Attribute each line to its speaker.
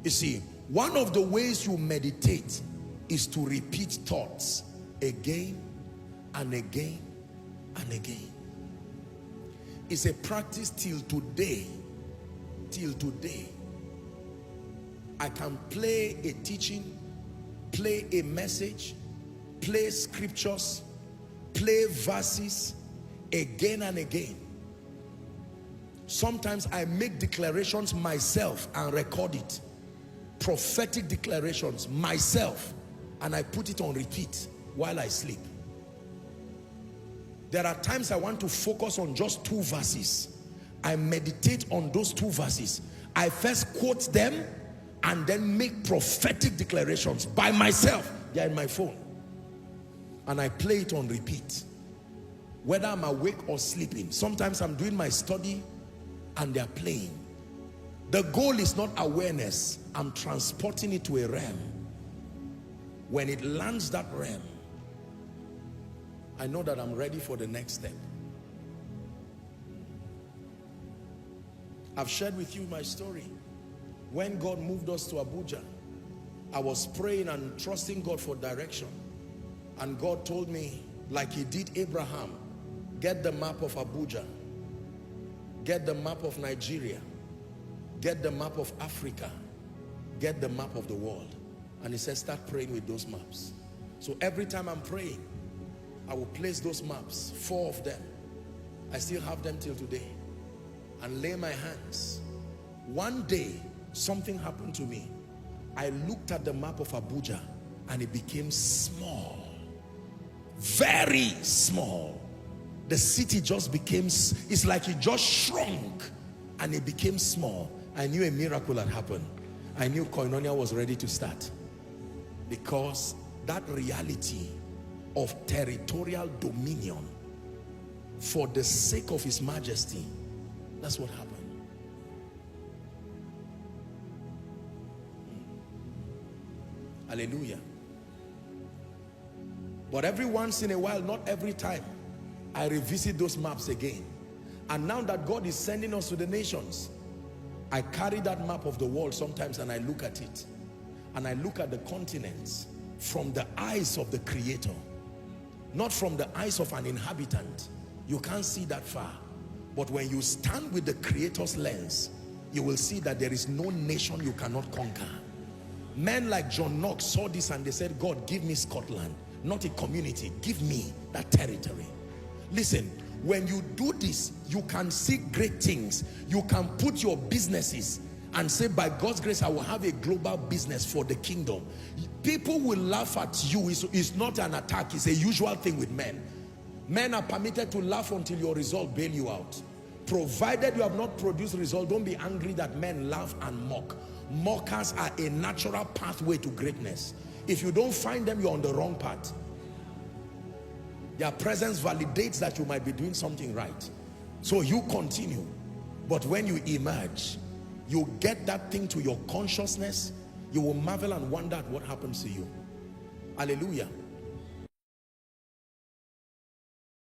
Speaker 1: You see, one of the ways you meditate is to repeat thoughts again and again and again. It's a practice till today. Till today. I can play a teaching, play a message, play scriptures, play verses again and again. Sometimes I make declarations myself and record it. Prophetic declarations myself, and I put it on repeat while I sleep. There are times I want to focus on just 2 verses. I meditate on those 2 verses. I first quote them and then make prophetic declarations by myself. They are in my phone. And I play it on repeat. Whether I'm awake or sleeping. Sometimes I'm doing my study and they're playing. The goal is not awareness. I'm transporting it to a realm. When it lands that realm, I know that I'm ready for the next step. I've shared with you my story. When God moved us to Abuja, I was praying and trusting God for direction. And God told me, like he did Abraham, get the map of Abuja, get the map of Nigeria, get the map of Africa, get the map of the world. And he said, start praying with those maps. So every time I'm praying, I will place those maps, 4 of them. I still have them till today. And lay my hands. One day, something happened to me. I looked at the map of Abuja and it became small. Very small. The city just became, it's like it just shrunk and it became small. I knew a miracle had happened. I knew Koinonia was ready to start. Because that reality of territorial dominion for the sake of his majesty, that's what happened. Hallelujah. But every once in a while, not every time, I revisit those maps again. And now that God is sending us to the nations, I carry that map of the world sometimes and I look at it. And I look at the continents from the eyes of the Creator, not from the eyes of an inhabitant. You can't see that far. But when you stand with the Creator's lens, you will see that there is no nation you cannot conquer. Men like John Knox saw this and they said, God, give me Scotland, not a community. Give me that territory. Listen, when you do this, you can see great things. You can put your businesses and say, by God's grace, I will have a global business for the kingdom. People will laugh at you. It's not an attack. It's a usual thing with men. Men are permitted to laugh until your result bail you out. Provided you have not produced result, don't be angry that men laugh and mock. Mockers are a natural pathway to greatness. If you don't find them, you're on the wrong path. Their presence validates that you might be doing something right. So you continue. But when you emerge, you get that thing to your consciousness, you will marvel and wonder at what happens to you. Hallelujah.